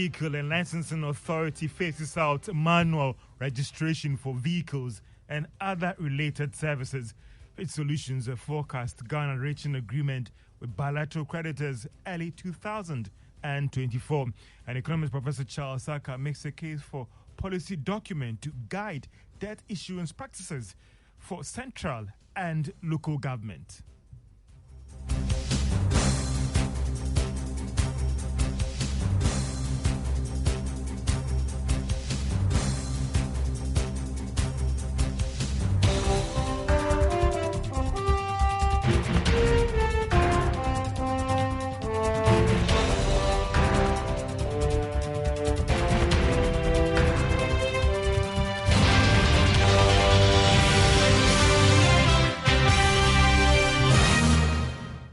Vehicle and Licensing Authority phases out manual registration for vehicles and other related services. Fitch Solutions forecast Ghana reaching agreement with bilateral creditors early 2024. And economist Professor Charles Aka makes a case for policy document to guide debt issuance practices for central and local government.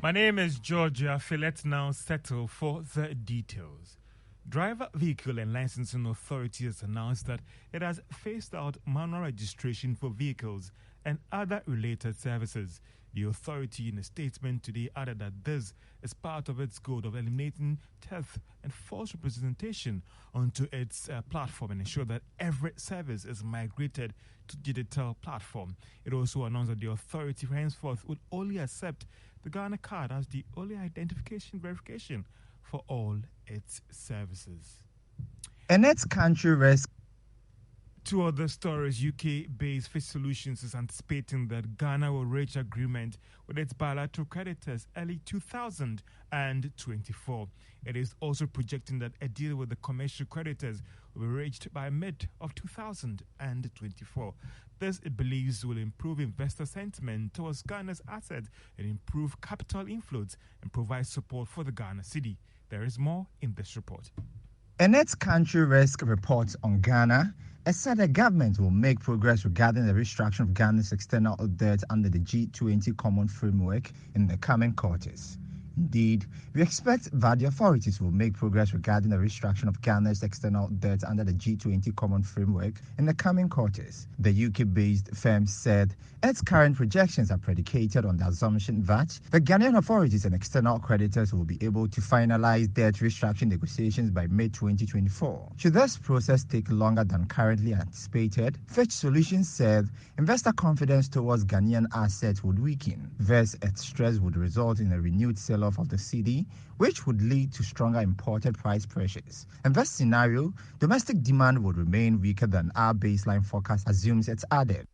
My name is Georgia. Let's now settle for the details. Driver, Vehicle and Licensing Authority has announced that it has phased out manual registration for vehicles and other related services. The authority, in a statement today, added that this is part of its goal of eliminating theft and false representation onto its platform and ensure that every service is migrated to digital platform. It also announced that the authority henceforth would only accept the Ghana card as the only identification verification for all its services. And its country risk. Two other stories. UK-based Fitch Solutions is anticipating that Ghana will reach agreement with its bilateral creditors early 2024. It is also projecting that a deal with the commercial creditors will be reached by mid of 2024. This, it believes, will improve investor sentiment towards Ghana's assets and improve capital inflows and provide support for the Ghana cedi. There is more in this report. In its country risk report on Ghana, it said the government will make progress regarding the restructuring of Ghana's external debt under the G20 Common Framework in the coming quarters. Indeed, we expect that the authorities will make progress regarding the restructuring of Ghana's external debt under the G20 Common Framework in the coming quarters. The UK-based firm said its current projections are predicated on the assumption that the Ghanaian authorities and external creditors will be able to finalize debt restructuring negotiations by mid-2024. Should this process take longer than currently anticipated, Fitch Solutions said investor confidence towards Ghanaian assets would weaken. Thus, its stress would result in a renewed sell-off of the cedi, which would lead to stronger imported price pressures. In this scenario, domestic demand would remain weaker than our baseline forecast assumes it's added.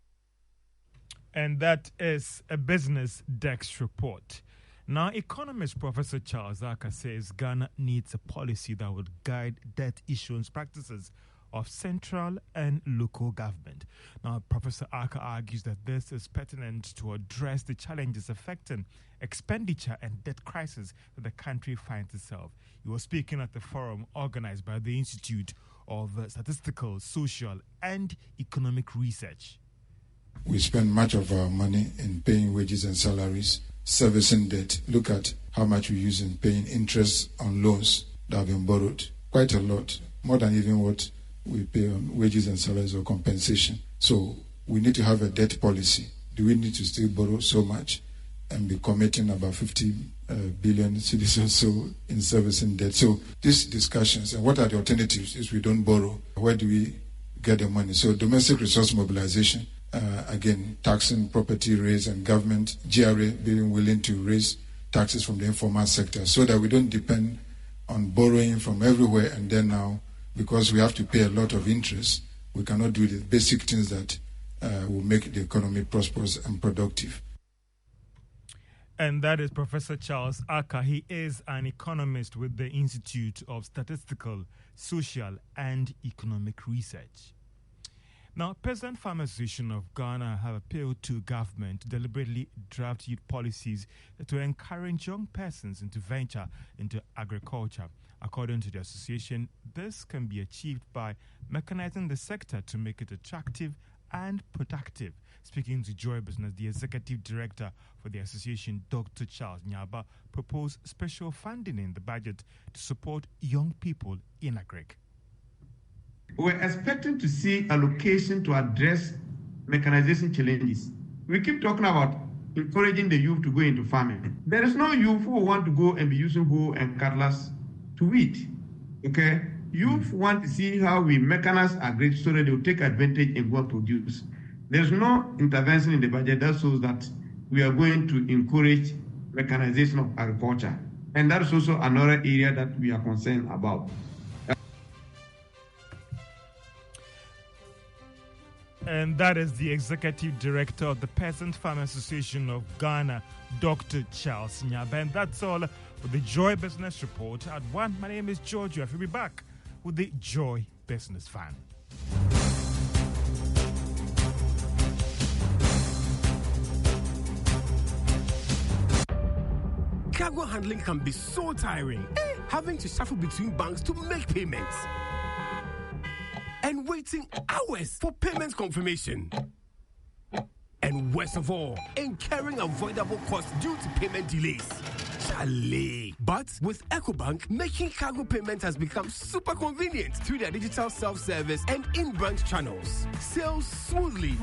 And that is a Business Desk report. Now, economist Professor Charles Aka says Ghana needs a policy that would guide debt issuance practices of central and local government. Now, Professor Aka argues that this is pertinent to address the challenges affecting expenditure and debt crisis that the country finds itself. He was speaking at the forum organized by the Institute of Statistical, Social and Economic Research. We spend much of our money in paying wages and salaries, servicing debt. Look at how much we use in paying interest on loans that have been borrowed. Quite a lot, more than even what we pay on wages and salaries or compensation. So we need to have a debt policy. Do we need to still borrow so much and be committing about 50 billion cedis or so in servicing debt? So these discussions, and what are the alternatives if we don't borrow? Where do we get the money? So domestic resource mobilization, again, taxing property raise and government, GRA being willing to raise taxes from the informal sector so that we don't depend on borrowing from everywhere and then now, because we have to pay a lot of interest, we cannot do the basic things that will make the economy prosperous and productive. And that is Professor Charles Aka. He is an economist with the Institute of Statistical, Social and Economic Research. Now, Peasant Farmers Association of Ghana have appealed to government to deliberately draft youth policies to encourage young persons into venture into agriculture. According to the association, this can be achieved by mechanizing the sector to make it attractive and productive. Speaking to Joy Business, the executive director for the association, Dr. Charles Nyaba, proposed special funding in the budget to support young people in agric. We're expecting to see allocation to address mechanization challenges. We keep talking about encouraging the youth to go into farming. There is no youth who want to go and be using hoe and cutlass to weed. Okay? Youth want to see how we mechanize agri so that they will take advantage and go and produce. There's no intervention in the budget that shows that we are going to encourage mechanization of agriculture. And that is also another area that we are concerned about. And that is the Executive Director of the Peasant Farm Association of Ghana, Dr. Charles Nyaba. And that's all for the Joy Business Report. At 1, my name is George. We'll be back with the Joy Business Fan. Cargo handling can be so tiring. Having to shuffle between banks to make payments. And waiting hours for payment confirmation. And worst of all, incurring avoidable costs due to payment delays. Chalet. But with EcoBank, making cargo payment has become super convenient through their digital self-service and in-branch channels. Sail smoothly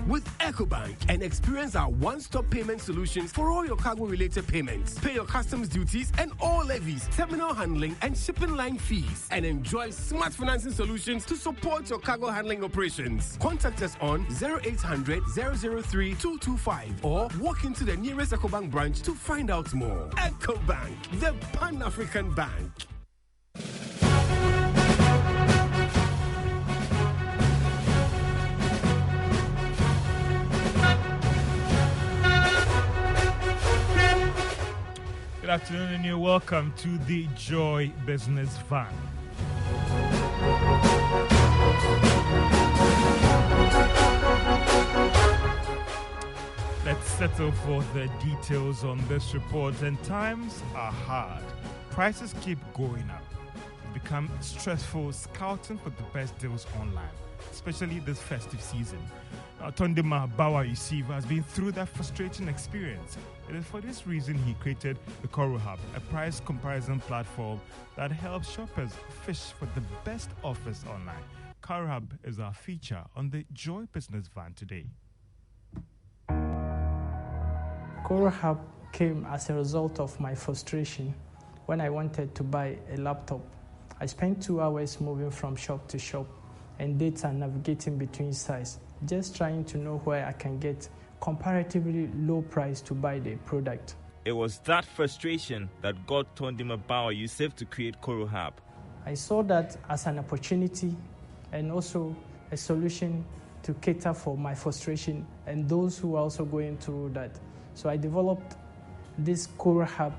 with EcoBank and experience our one-stop payment solutions for all your cargo-related payments. Pay your customs duties and all levies, terminal handling and shipping line fees, and enjoy smart financing solutions to support your cargo handling operations. Contact us on 0800 003 225 or walk into the nearest EcoBank branch to find out more. EcoBank, the Pan-African Bank. Good afternoon and you're welcome to the Joy Business Van. Let's settle for the details on this report. And times are hard. Prices keep going up. It's become stressful scouting for the best deals online, especially this festive season. Tondima Bawa Yusiva has been through that frustrating experience. It is for this reason he created the Koro Hub, a price comparison platform that helps shoppers fish for the best offers online. Koro Hub is our feature on the Joy Business Van today. Koro Hub came as a result of my frustration when I wanted to buy a laptop. I spent 2 hours moving from shop to shop and data navigating between sites, just trying to know where I can get comparatively low price to buy the product. It was that frustration that got Tondima Bawa Yusuf to create Koro Hub. I saw that as an opportunity and also a solution to cater for my frustration and those who are also going through that. So I developed this Koro Hub,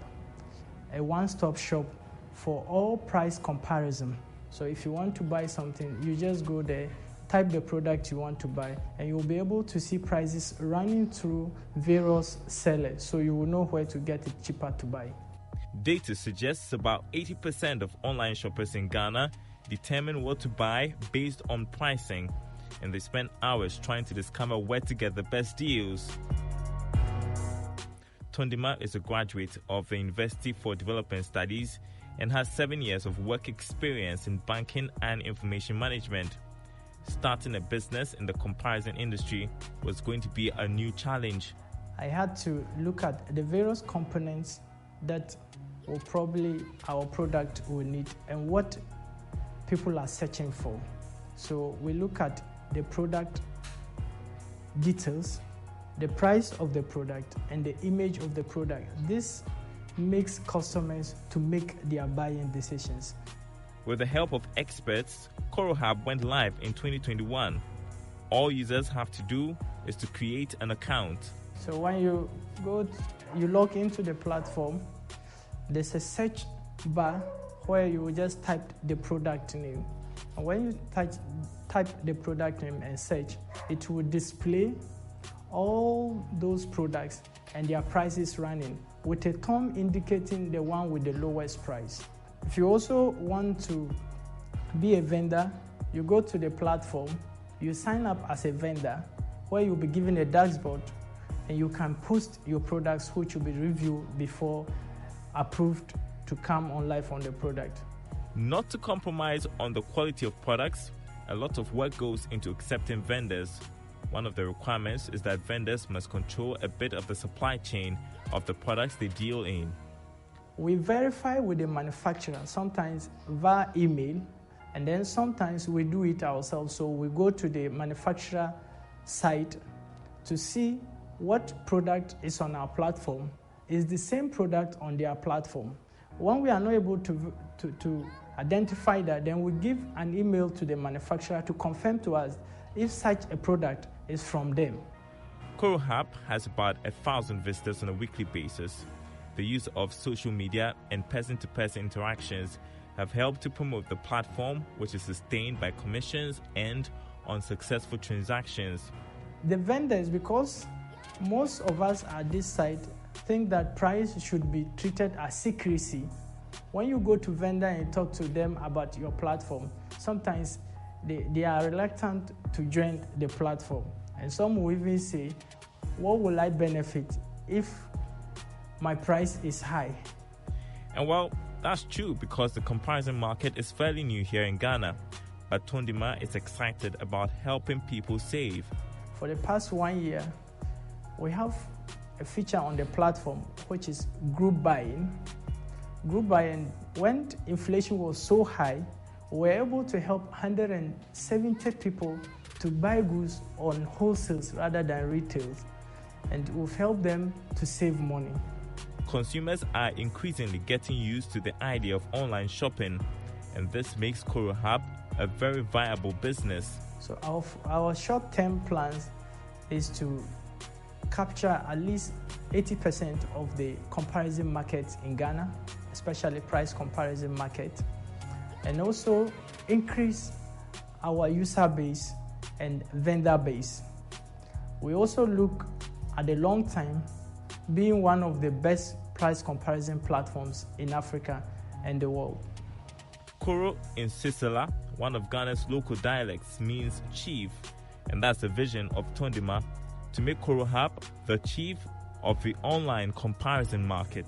a one-stop shop for all price comparison. So if you want to buy something, you just go there, type the product you want to buy, and you'll be able to see prices running through various sellers, so you will know where to get it cheaper to buy. Data suggests about 80% of online shoppers in Ghana determine what to buy based on pricing, and they spend hours trying to discover where to get the best deals. Tondima is a graduate of the University for Development Studies and has 7 years of work experience in banking and information management. Starting a business in the comparison industry was going to be a new challenge. I had to look at the various components that will probably our product will need and what people are searching for. So we look at the product details, the price of the product, and the image of the product. This makes customers to make their buying decisions. With the help of experts, Koro Hub went live in 2021. All users have to do is to create an account. So when you log into the platform, there's a search bar where you will just type the product name. And when you type the product name and search, it will display all those products and their prices running with a thumb indicating the one with the lowest price. If you also want to be a vendor, you go to the platform, you sign up as a vendor where you'll be given a dashboard and you can post your products which will be reviewed before approved to come on live on the product. Not to compromise on the quality of products, a lot of work goes into accepting vendors. One of the requirements is that vendors must control a bit of the supply chain of the products they deal in. We verify with the manufacturer, sometimes via email, and then sometimes we do it ourselves. So we go to the manufacturer site to see what product is on our platform. Is the same product on their platform? When we are not able to identify that, then we give an email to the manufacturer to confirm to us if such a product is from them. CoroHub has about 1,000 visitors on a weekly basis. The use of social media and person-to-person interactions have helped to promote the platform, which is sustained by commissions and on successful transactions. The vendors, because most of us at this site think that price should be treated as secrecy. When you go to vendor and talk to them about your platform, sometimes they are reluctant to join the platform. And some will even say, what will I benefit if my price is high? And well, that's true because the comparison market is fairly new here in Ghana. But Tondima is excited about helping people save. For the past 1 year, we have a feature on the platform which is group buying. Group buying, when inflation was so high, we were able to help 170 people to buy goods on wholesales rather than retails, and we've helped them to save money. Consumers are increasingly getting used to the idea of online shopping, and this makes CoroHub a very viable business. So our short-term plans is to capture at least 80% of the comparison market in Ghana, especially price comparison market, and also increase our user base and vendor base. We also look at the long time being one of the best price comparison platforms in Africa and the world. Koro in Sisela, one of Ghana's local dialects, means chief, and that's the vision of Tondima, to make CoroHub the chief of the online comparison market.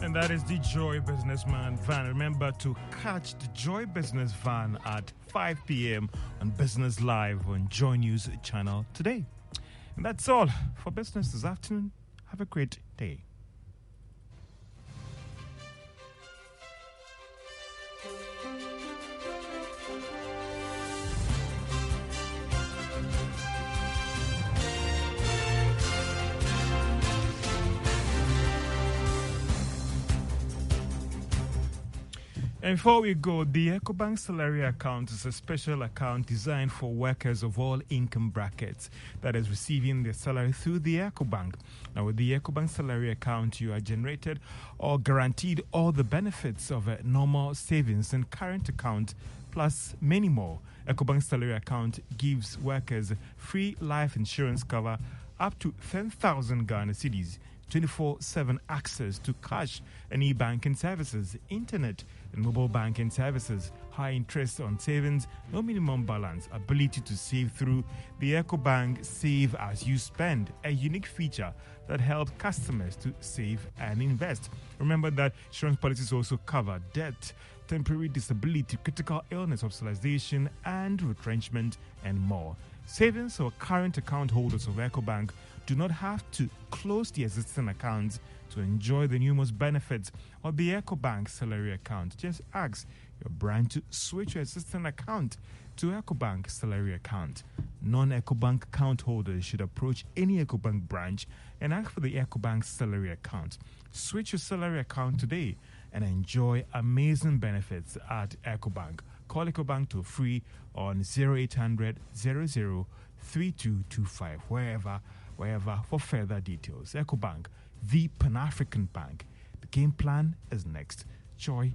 And that is the Joy Businessman Van. Remember to catch the Joy Business Van at 5 p.m. on Business Live on Joy News channel today. And that's all for business this afternoon. Have a great day. And before we go, the EcoBank salary account is a special account designed for workers of all income brackets that is receiving their salary through the EcoBank. Now, with the EcoBank salary account, you are generated or guaranteed all the benefits of a normal savings and current account, plus many more. EcoBank salary account gives workers free life insurance cover up to 10,000 Ghana cedis, 24/7 access to cash and e-banking services, internet and mobile banking services, high interest on savings, no minimum balance, ability to save through the EcoBank Save As You Spend, a unique feature that helps customers to save and invest. Remember that insurance policies also cover debt, temporary disability, critical illness, hospitalization, and retrenchment, and more. Savings or current account holders of EcoBank do not have to close the existing accounts to enjoy the numerous benefits of the EcoBank salary account. Just ask your branch to switch your existing account to EcoBank salary account. Non-EcoBank account holders should approach any EcoBank branch and ask for the EcoBank salary account. Switch your salary account today and enjoy amazing benefits at EcoBank. Call EcoBank to free on 0800 00 3225 wherever for further details. EcoBank, the Pan-African bank. The game plan is next. Joy